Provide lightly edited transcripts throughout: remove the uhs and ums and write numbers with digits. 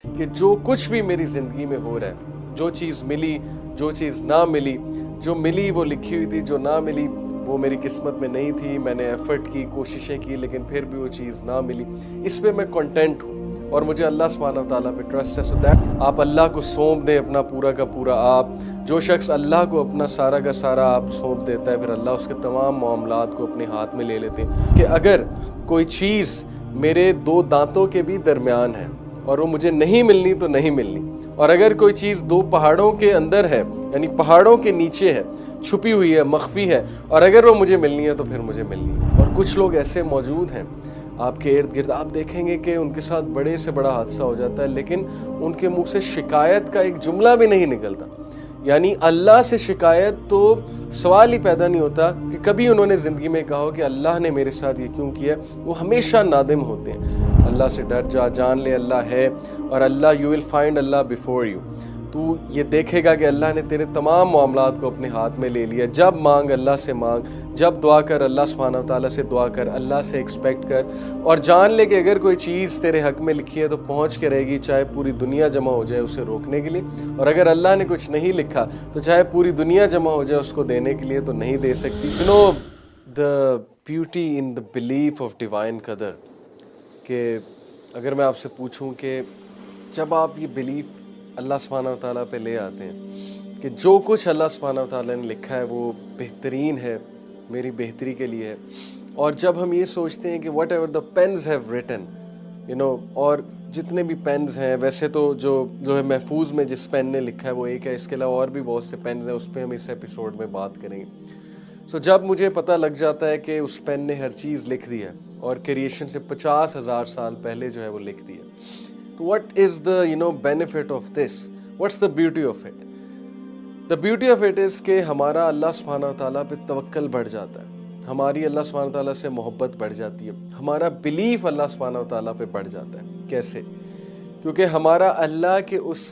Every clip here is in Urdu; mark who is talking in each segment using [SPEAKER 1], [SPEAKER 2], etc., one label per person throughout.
[SPEAKER 1] کہ جو کچھ بھی میری زندگی میں ہو رہا ہے، جو چیز ملی، جو چیز نہ ملی، جو ملی وہ لکھی ہوئی تھی، جو نہ ملی وہ میری قسمت میں نہیں تھی، میں نے ایفرٹ کی، کوششیں کی، لیکن پھر بھی وہ چیز نہ ملی، اس پہ میں کنٹینٹ ہوں اور مجھے اللہ سبحانہ و تعالیٰ پہ ٹرسٹ ہے. سو دیٹ آپ اللہ کو سونپ دیں اپنا پورا کا پورا. آپ جو شخص اللہ کو اپنا سارا کا سارا آپ سونپ دیتا ہے، پھر اللہ اس کے تمام معاملات کو اپنے ہاتھ میں لے لیتے ہیں. کہ اگر کوئی چیز میرے دو دانتوں کے بھی درمیان ہے اور وہ مجھے نہیں ملنی تو نہیں ملنی، اور اگر کوئی چیز دو پہاڑوں کے اندر ہے، یعنی پہاڑوں کے نیچے ہے، چھپی ہوئی ہے، مخفی ہے، اور اگر وہ مجھے ملنی ہے تو پھر مجھے ملنی ہے. اور کچھ لوگ ایسے موجود ہیں آپ کے ارد گرد، آپ دیکھیں گے کہ ان کے ساتھ بڑے سے بڑا حادثہ ہو جاتا ہے لیکن ان کے منہ سے شکایت کا ایک جملہ بھی نہیں نکلتا. یعنی اللہ سے شکایت تو سوال ہی پیدا نہیں ہوتا کہ کبھی انہوں نے زندگی میں کہا ہو کہ اللہ نے میرے ساتھ یہ کیوں کیا. وہ ہمیشہ نادم ہوتے ہیں. اللہ سے ڈر جا، جان لے اللہ ہے، اور اللہ یو ول فائنڈ اللہ بیفور یو. تو یہ دیکھے گا کہ اللہ نے تیرے تمام معاملات کو اپنے ہاتھ میں لے لیا. جب مانگ اللہ سے مانگ، جب دعا کر اللہ سبحانہ و تعالیٰ سے دعا کر، اللہ سے ایکسپیکٹ کر، اور جان لے کہ اگر کوئی چیز تیرے حق میں لکھی ہے تو پہنچ کے رہے گی، چاہے پوری دنیا جمع ہو جائے اسے روکنے کے لیے، اور اگر اللہ نے کچھ نہیں لکھا تو چاہے پوری دنیا جمع ہو جائے اس کو دینے کے لیے تو نہیں دے سکتی. You know the beauty in the belief of divine قدر. کہ اگر میں آپ سے پوچھوں کہ جب آپ یہ بلیف اللہ سبحانہ و تعالیٰ پہ لے آتے ہیں کہ جو کچھ اللہ سبحانہ و تعالیٰ نے لکھا ہے وہ بہترین ہے، میری بہتری کے لیے ہے، اور جب ہم یہ سوچتے ہیں کہ whatever the pens have written, اور جتنے بھی پینز ہیں، ویسے تو جو ہے محفوظ میں جس پین نے لکھا ہے وہ ایک ہے، اس کے علاوہ اور بھی بہت سے پینز ہیں، اس پہ ہم اس ایپیسوڈ میں بات کریں گے. سو جب مجھے پتہ لگ جاتا ہے کہ اس پین نے ہر چیز لکھ دی ہے اور کریشن سے 50,000 سال پہلے جو ہے وہ لکھ دی ہے، تو what is the benefit of this? What's the beauty of it? The beauty of it is کہ ہمارا اللہ سبحانہ و تعالیٰ پہ توکل بڑھ جاتا ہے، ہماری اللہ سبحانہ و تعالیٰ سے محبت بڑھ جاتی ہے، ہمارا بلیف اللہ سبحانہ و تعالیٰ پہ بڑھ جاتا ہے. کیسے؟ کیونکہ ہمارا اللہ کے اس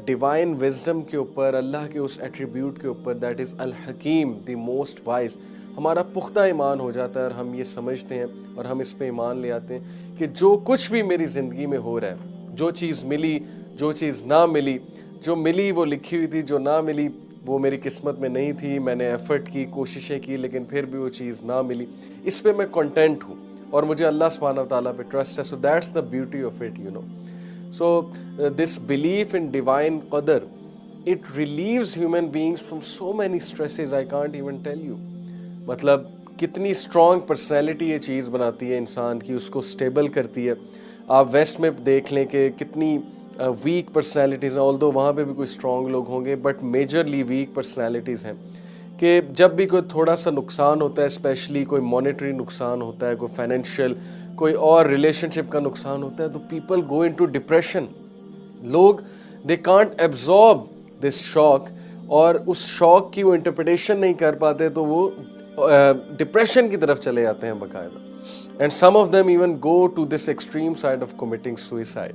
[SPEAKER 1] ڈیوائن وزڈم کے اوپر، اللہ کے اس ایٹریبیوٹ کے اوپر، دیٹ از الحکیم، دی موسٹ وائز، ہمارا پختہ ایمان ہو جاتا ہے، اور ہم یہ سمجھتے ہیں اور ہم اس پہ ایمان لے آتے ہیں کہ جو کچھ بھی میری زندگی میں ہو رہا ہے، جو چیز ملی، جو چیز نہ ملی، جو ملی وہ لکھی ہوئی تھی، جو نہ ملی وہ میری قسمت میں نہیں تھی، میں نے ایفرٹ کی، کوششیں کی، لیکن پھر بھی وہ چیز نہ ملی، اس پہ میں کنٹینٹ ہوں اور مجھے اللہ سبحانہ و تعالیٰ پہ ٹرسٹ ہے. So that's the beauty of it. So this belief in divine qadar, it relieves human beings from so many stresses I can't even tell you. مطلب کتنی اسٹرانگ پرسنالٹی یہ چیز بناتی ہے انسان کی، اس کو اسٹیبل کرتی ہے. آپ ویسٹ میں دیکھ لیں کہ کتنی ویک پرسنالٹیز ہیں، آلدو وہاں پہ بھی کوئی اسٹرانگ لوگ ہوں گے، بٹ میجرلی ویک پرسنالٹیز ہیں. کہ جب بھی کوئی تھوڑا سا نقصان ہوتا ہے، اسپیشلی کوئی مانیٹری نقصان ہوتا ہے، کوئی فائنینشیل، کوئی اور ریلیشن شپ کا نقصان ہوتا ہے، تو پیپل گو انٹو ڈپریشن. لوگ دے کانٹ ایبزارب دس شاک، اور اس شاک کی وہ انٹرپریٹیشن نہیں کر پاتے تو وہ ڈپریشن کی طرف چلے جاتے ہیں باقاعدہ. And some of them even go to this extreme side of committing suicide.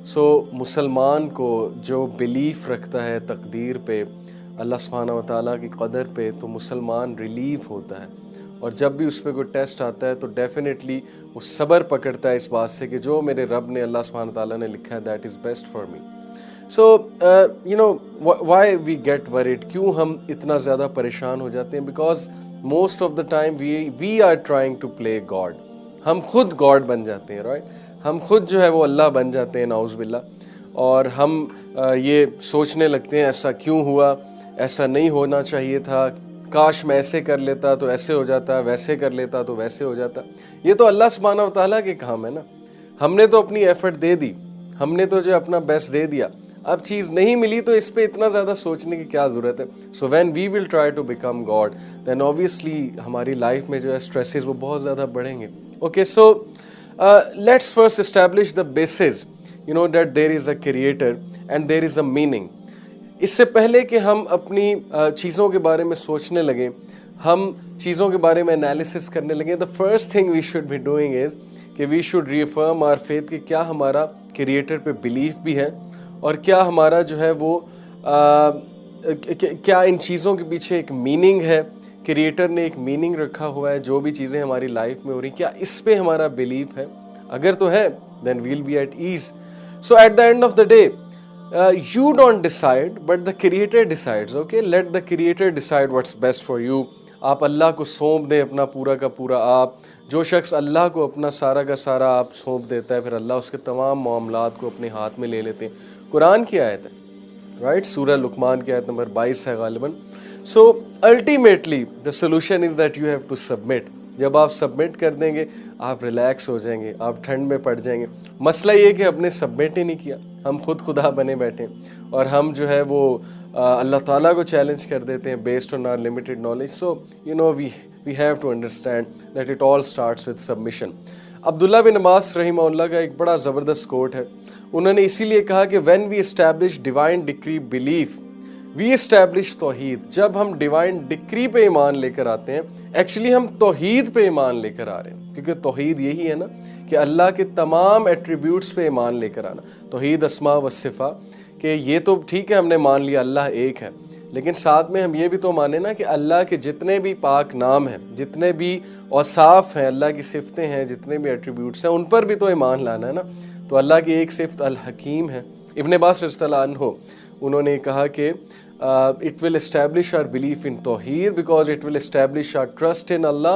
[SPEAKER 1] So مسلمان کو جو بلیف رکھتا ہے تقدیر پہ، اللہ سبحانہ و تعالیٰ کی قدر پہ، تو مسلمان ریلیف ہوتا ہے. اور جب بھی اس پہ کوئی ٹیسٹ آتا ہے تو ڈیفینیٹلی وہ صبر پکڑتا ہے اس بات سے کہ جو میرے رب نے، اللہ سبحانہ تعالیٰ نے لکھا ہے، that is best for me. So why we get worried, کیوں ہم اتنا زیادہ پریشان ہو جاتے ہیں؟ Because most of the time we are trying to play God. ہم خود گاڈ بن جاتے ہیں، رائٹ؟ ہم خود جو ہے وہ اللہ بن جاتے ہیں، نعوذ باللہ. اور ہم یہ سوچنے لگتے ہیں ایسا کیوں ہوا، ایسا نہیں ہونا چاہیے تھا، کاش میں ایسے کر لیتا تو ایسے ہو جاتا، ویسے کر لیتا تو ویسے ہو جاتا. یہ تو اللہ سبحانہ و تعالیٰ کے کام ہے نا. ہم نے تو اپنی ایفرٹ دے دی، ہم نے تو جو اپنا بیسٹ دے دیا، اب چیز نہیں ملی تو اس پہ اتنا زیادہ سوچنے کی کیا ضرورت ہے؟ So when we will try to become God, then obviously ہماری لائف میں جو ہے اسٹریسز وہ بہت زیادہ بڑھیں گے. Okay, so let's first establish the basis that there is a creator and there is a meaning. اس سے پہلے کہ ہم اپنی چیزوں کے بارے میں سوچنے لگیں، ہم چیزوں کے بارے میں انالیسس کرنے لگیں، the first thing we should be doing is کہ we should reaffirm our faith کہ کیا ہمارا کریٹر پہ بلیف بھی ہے، اور کیا ہمارا جو ہے وہ کیا ان چیزوں کے پیچھے ایک میننگ ہے، کریٹر نے ایک میننگ رکھا ہوا ہے جو بھی چیزیں ہماری لائف میں ہو رہی، کیا اس پہ ہمارا بلیف ہے؟ اگر تو ہے then we'll be at ease. So at the end of the day, you don't decide, but the creator decides. Okay, let the creator decide what's best for you. آپ اللہ کو سونپ دیں اپنا پورا کا پورا. آپ جو شخص اللہ کو اپنا سارا کا سارا آپ سونپ دیتا ہے، پھر اللہ اس کے تمام معاملات کو اپنے ہاتھ میں لے لیتے ہیں. قرآن کی آیت ہے، رائٹ، سورہ لقمان کی آیت نمبر 22 ہے غالباً. So ultimately the solution is that you have to submit. جب آپ سبمٹ کر دیں گے آپ ریلیکس ہو جائیں گے، آپ ٹھنڈ میں پڑ جائیں گے. مسئلہ یہ کہ ہم نے سبمٹ ہی نہیں کیا، ہم خود خدا بنے بیٹھے اور ہم جو ہے وہ اللہ تعالیٰ کو چیلنج کر دیتے ہیں based on our limited knowledge. So you know we have to understand that it all starts with submission. عبداللہ بن عباس رحمہ اللہ کا ایک بڑا زبردست کوٹ ہے. انہوں نے اسی لیے کہا کہ when we establish divine decree belief we establish توحید. جب ہم ڈیوائن ڈکری پہ ایمان لے کر آتے ہیں، ایکچولی ہم توحید پہ ایمان لے کر آ رہے ہیں، کیونکہ توحید یہی ہے نا کہ اللہ کے تمام ایٹریبیوٹس پہ ایمان لے کر آنا. توحید اسماء و صفات، کہ یہ تو ٹھیک ہے ہم نے مان لیا اللہ ایک ہے، لیکن ساتھ میں ہم یہ بھی تو مانیں نا کہ اللہ کے جتنے بھی پاک نام ہیں، جتنے بھی اوصاف ہیں، اللہ کی صفتیں ہیں، جتنے بھی ایٹریبیوٹس ہیں، ان پر بھی تو ایمان لانا ہے نا. تو اللہ کی ایک صفت الحکیم ہے. ابن عباس رضی اللہ عنہ انہوں نے کہا کہ it will establish our belief in Tawheed because it will establish our trust in Allah.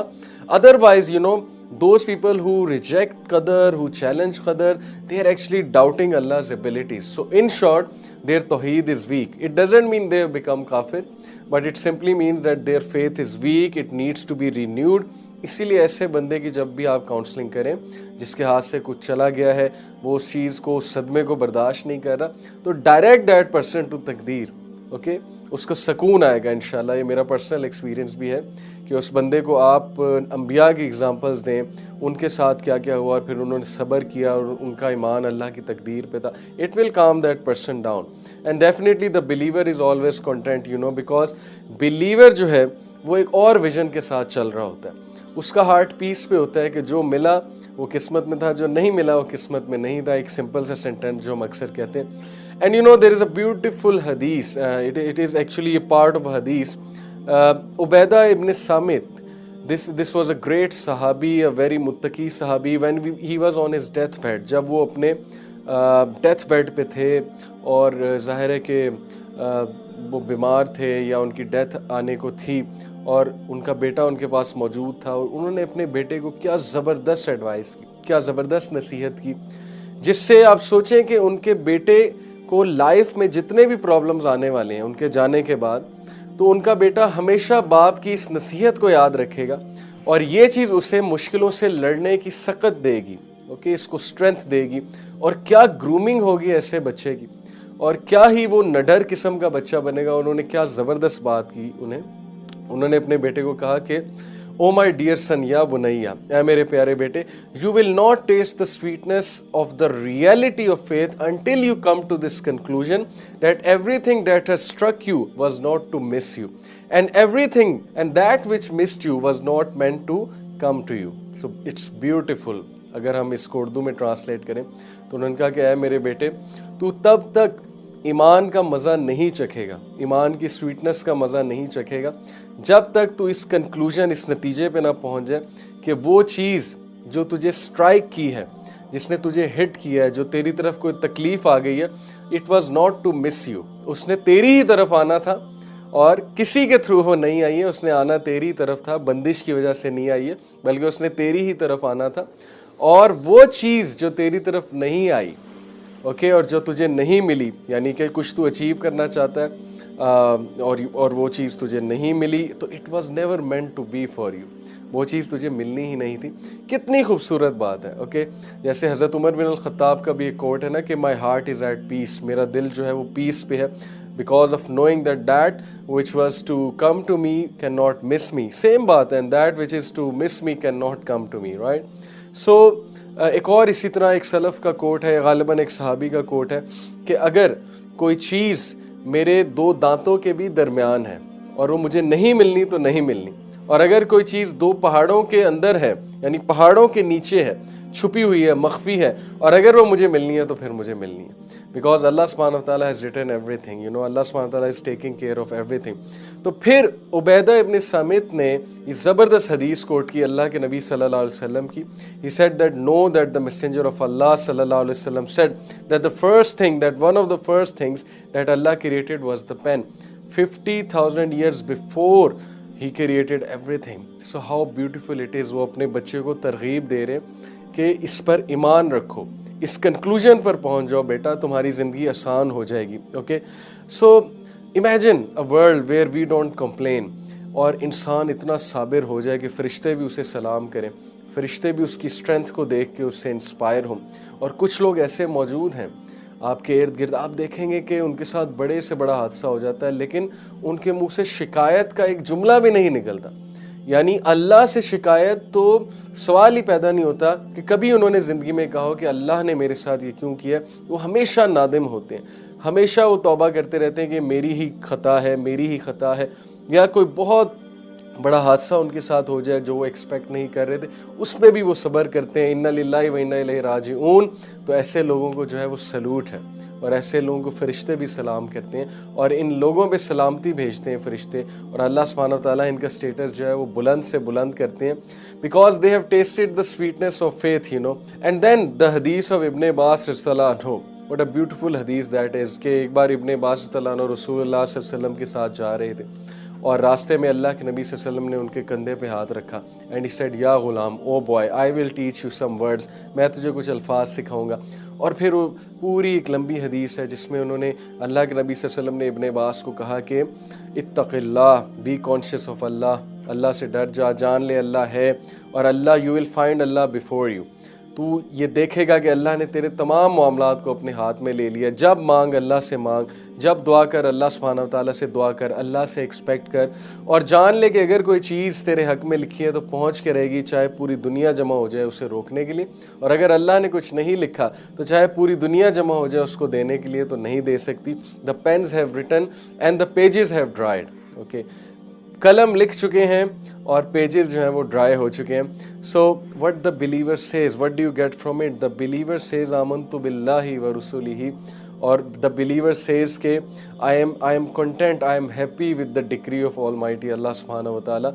[SPEAKER 1] Otherwise, you know, those people who reject Qadar, who challenge Qadar, they are actually doubting Allah's abilities. So in short, their Tawheed is weak. It doesn't mean they have become kafir, but it simply means that their faith is weak, it needs to be renewed. اسی لیے ایسے بندے کی جب بھی آپ کاؤنسلنگ کریں جس کے ہاتھ سے کچھ چلا گیا ہے، وہ اس چیز کو، اس صدمے کو برداشت نہیں کر رہا، تو ڈائریکٹ دیٹ پرسن ٹو تقدیر. اوکے، اس کو سکون آئے گا انشاءاللہ. یہ میرا پرسنل ایکسپیرینس بھی ہے کہ اس بندے کو آپ انبیاء کی ایگزامپلز دیں، ان کے ساتھ کیا کیا ہوا اور پھر انہوں نے صبر کیا اور ان کا ایمان اللہ کی تقدیر پہ تھا. It will calm that person down. And definitely the believer is always content, you know, because believer جو ہے وہ ایک اور ویژن کے ساتھ چل رہا ہوتا ہے. اس کا ہارٹ پیس پہ ہوتا ہے کہ جو ملا وہ قسمت میں تھا، جو نہیں ملا وہ قسمت میں نہیں تھا. ایک سمپل سا سینٹینس جو ہم اکثر کہتے ہیں. And you know, there is a beautiful hadith. It is actually a part of a hadith. Ubaidah ibn Samit, this was a great sahabi, a very muttaqi sahabi. When he was on his deathbed, جب وہ اپنے ڈیتھ بیڈ پہ تھے اور ظاہر ہے کہ وہ بیمار تھے یا ان کی ڈیتھ آنے کو تھی اور ان کا بیٹا ان کے پاس موجود تھا، اور انہوں نے اپنے بیٹے کو کیا زبردست ایڈوائس کی، کیا زبردست نصیحت کی، جس سے آپ سوچیں کہ ان کے بیٹے کو لائف میں جتنے بھی پرابلمز آنے والے ہیں ان کے جانے کے بعد، تو ان کا بیٹا ہمیشہ باپ کی اس نصیحت کو یاد رکھے گا اور یہ چیز اسے مشکلوں سے لڑنے کی سکت دے گی. اوکے، اس کو اسٹرینتھ دے گی. اور کیا گرومنگ ہوگی ایسے بچے کی، اور کیا ہی وہ نڈر قسم کا بچہ بنے گا. انہوں نے کیا زبردست بات کی. انہوں نے اپنے بیٹے کو کہا کہ او مائی ڈیئر سن یا بنیا، اے میرے پیارے بیٹے، you will not taste the sweetness of the reality of faith until you come to this conclusion that everything that has struck you was not to miss you and everything and that which missed you was not meant to come to you. So it's beautiful. اگر ہم اس کو اردو میں ٹرانسلیٹ کریں تو انہوں نے کہا کہ اے میرے بیٹے، تو تب تک ایمان کا مزہ نہیں چکھے گا، ایمان کی سویٹنس کا مزہ نہیں چکھے گا، جب تک تو اس کنکلوژن، اس نتیجے پہ نہ پہنچ جائے کہ وہ چیز جو تجھے سٹرائک کی ہے، جس نے تجھے ہٹ کیا ہے، جو تیری طرف کوئی تکلیف آ گئی ہے، it was not to miss you. اس نے تیری ہی طرف آنا تھا اور کسی کے تھرو وہ نہیں آئی ہے. اس نے آنا تیری طرف تھا، بندش کی وجہ سے نہیں آئی ہے، بلکہ اس نے تیری ہی طرف آنا تھا. اور وہ چیز جو تیری طرف نہیں آئی، اوکے، اور جو تجھے نہیں ملی، یعنی کہ کچھ تو اچیو کرنا چاہتا ہے اور وہ چیز تجھے نہیں ملی، تو it was never meant to be for you. وہ چیز تجھے ملنی ہی نہیں تھی. کتنی خوبصورت بات ہے. اوکے، جیسے حضرت عمر بن الخطاب کا بھی ایک کوٹ ہے نا کہ my heart is at peace, میرا دل جو ہے وہ پیس پہ ہے، because of knowing that that which was to come to me cannot miss me. Same بات ہے، and that which is to miss me cannot come to me, right? So ایک اور اسی طرح ایک سلف کا کوٹ ہے، غالباً ایک صحابی کا کوٹ ہے کہ اگر کوئی چیز میرے دو دانتوں کے بھی درمیان ہے اور وہ مجھے نہیں ملنی تو نہیں ملنی، اور اگر کوئی چیز دو پہاڑوں کے اندر ہے، یعنی پہاڑوں کے نیچے ہے، چھپی ہوئی ہے, مخفی ہے, اور اگر وہ مجھے ملنی ہے تو پھر مجھے ملنی ہے. بیکاز اللہ سبحانہ و تعالیٰ has written everything, اللہ سبحانہ و تعالیٰ is taking care of everything. تو پھر عبیدہ ابن صامت نے یہ زبردست حدیث کوٹ کی اللہ کے نبی صلی اللہ علیہ وسلم کی. He said that know that the messenger of Allah صلی اللہ علیہ وسلم said that the first thing, that one of the first things that Allah created was the pen. 50,000 years before He created everything. So how beautiful it is. وہ اپنے بچے کو ترغیب دے رہے کہ اس پر ایمان رکھو, اس کنکلوژن پر پہنچ جاؤ بیٹا, تمہاری زندگی آسان ہو جائے گی. Okay, so imagine a world where we don't complain, اور انسان اتنا صابر ہو جائے کہ فرشتے بھی اسے سلام کریں, فرشتے بھی اس کی اسٹرینتھ کو دیکھ کے اس سے انسپائر ہوں. اور کچھ لوگ ایسے موجود ہیں آپ کے ارد گرد, آپ دیکھیں گے کہ ان کے ساتھ بڑے سے بڑا حادثہ ہو جاتا ہے لیکن ان کے منہ سے شکایت کا ایک جملہ بھی نہیں نکلتا. یعنی اللہ سے شکایت تو سوال ہی پیدا نہیں ہوتا کہ کبھی انہوں نے زندگی میں کہا ہو کہ اللہ نے میرے ساتھ یہ کیوں کیا. وہ ہمیشہ نادم ہوتے ہیں, ہمیشہ وہ توبہ کرتے رہتے ہیں کہ میری ہی خطا ہے, میری ہی خطا ہے, یا کوئی بہت بڑا حادثہ ان کے ساتھ ہو جائے جو وہ ایکسپیکٹ نہیں کر رہے تھے, اس پہ بھی وہ صبر کرتے ہیں. انا للہ و انا الیہ راجعون. تو ایسے لوگوں کو جو ہے وہ سلوٹ ہے, اور ایسے لوگوں کو فرشتے بھی سلام کرتے ہیں, اور ان لوگوں پہ سلامتی بھیجتے ہیں فرشتے, اور اللہ سبحانہ و تعالیٰ ان کا سٹیٹس جو ہے وہ بلند سے بلند کرتے ہیں. Because they have tasted the sweetness of faith, and then the حدیث آف ابن عباس رضی اللہ عنہ. واٹ اے بیوٹیفل حدیث دیٹ از, کہ ایک بار ابن عباس رضی اللہ عنہ رسول اللہ صلی اللہ علیہ وسلم کے ساتھ جا رہے تھے, اور راستے میں اللہ کے نبی صلی اللہ علیہ وسلم نے ان کے کندھے پہ ہاتھ رکھا, اینڈ ہی سیڈ یا غلام, O boy, I will teach you some words, میں تجھے کچھ الفاظ سکھاؤں گا. اور پھر وہ پوری ایک لمبی حدیث ہے جس میں انہوں نے, اللہ کے نبی صلی اللہ علیہ وسلم نے ابن عباس کو کہا کہ اتق اللہ, بی کانشیس آف اللہ, اللہ سے ڈر جا, جان لے اللہ ہے, اور اللہ, یو ول فائنڈ اللہ بیفور یو. تو یہ دیکھے گا کہ اللہ نے تیرے تمام معاملات کو اپنے ہاتھ میں لے لیا. جب مانگ اللہ سے مانگ, جب دعا کر اللہ سبحانہ و تعالیٰ سے دعا کر, اللہ سے ایکسپیکٹ کر, اور جان لے کہ اگر کوئی چیز تیرے حق میں لکھی ہے تو پہنچ کے رہے گی, چاہے پوری دنیا جمع ہو جائے اسے روکنے کے لیے, اور اگر اللہ نے کچھ نہیں لکھا تو چاہے پوری دنیا جمع ہو جائے اس کو دینے کے لیے تو نہیں دے سکتی. The pens have written and the pages have dried. Okay, قلم لکھ چکے ہیں اور پیجز جو ہیں وہ ڈرائی ہو چکے ہیں. So what the believer says, what do you get from it? The believer says آمنت باللہ و رسولہ, اور دا بلیور سیز کہ I am content, I am happy with the decree of almighty اللہ سبحانہ و تعالیٰ.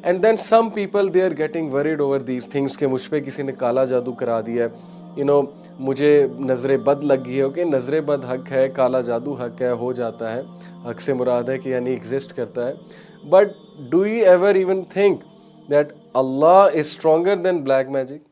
[SPEAKER 1] And then some people they are getting worried over these things, کہ مجھ پہ کسی نے کالا جادو کرا دیا ہے, مجھے نظر بد لگ گئی ہے. اوکے, نظر بد حق ہے, کالا جادو حق ہے, ہو جاتا ہے, حق سے مراد ہے کہ یعنی ایگزسٹ کرتا ہے. But do you ever even think that Allah is stronger than black magic?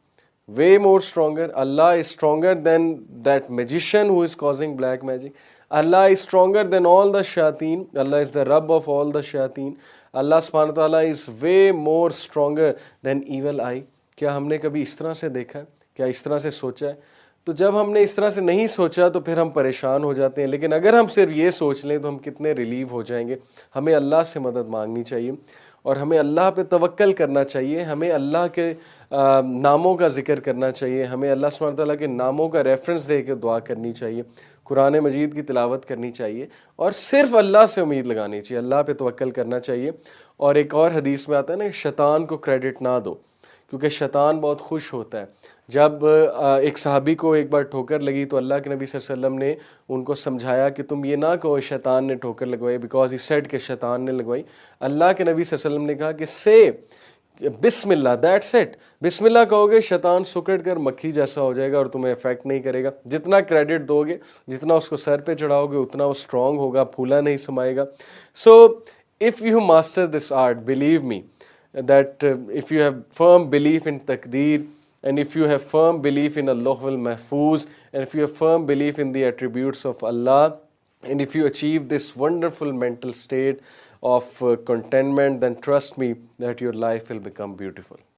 [SPEAKER 1] Way more stronger. Allah is stronger than that magician who is causing black magic. Allah is stronger than all the shayateen. Allah is the Rabb of all the shayateen. Allah subhanahu wa ta'ala is way more stronger than evil eye. کیا ہم نے کبھی اس طرح سے دیکھا ہے؟ کیا اس طرح سے سوچا ہے؟ تو جب ہم نے اس طرح سے نہیں سوچا تو پھر ہم پریشان ہو جاتے ہیں. لیکن اگر ہم صرف یہ سوچ لیں تو ہم کتنے ریلیو ہو جائیں گے. ہمیں اللہ سے مدد مانگنی چاہیے, اور ہمیں اللہ پہ توکل کرنا چاہیے, ہمیں اللہ کے ناموں کا ذکر کرنا چاہیے, ہمیں اللہ سبحانہ تعالیٰ کے ناموں کا ریفرنس دے کے دعا کرنی چاہیے, قرآن مجید کی تلاوت کرنی چاہیے, اور صرف اللہ سے امید لگانی چاہیے, اللہ پہ توکل کرنا چاہیے. اور ایک اور حدیث میں آتا ہے نا کہ شیطان کو کریڈٹ نہ دو, کیونکہ شیطان بہت خوش ہوتا ہے. جب ایک صحابی کو ایک بار ٹھوکر لگی تو اللہ کے نبی صلی اللہ علیہ وسلم نے ان کو سمجھایا کہ تم یہ نہ کہو شیطان نے ٹھوکر لگوائی, بیکاز ہی سیڈ کہ شیطان نے لگوائی. اللہ کے نبی صلی اللہ علیہ وسلم نے کہا کہ سے بسم اللہ, دیٹس اٹ. بسم اللہ کہو گے شیطان سکڑ کر مکھی جیسا ہو جائے گا اور تمہیں افیکٹ نہیں کرے گا. جتنا کریڈٹ دو گے, جتنا اس کو سر پہ چڑھاؤ گے, اتنا وہ اسٹرانگ ہوگا, پھولا نہیں سمائے گا. So if you master this art, believe me that if you have firm belief in taqdeer, and if you have firm belief in Allah al-Mahfuz, and if you have firm belief in the attributes of Allah, and if you achieve this wonderful mental state of contentment, then trust me that your life will become beautiful.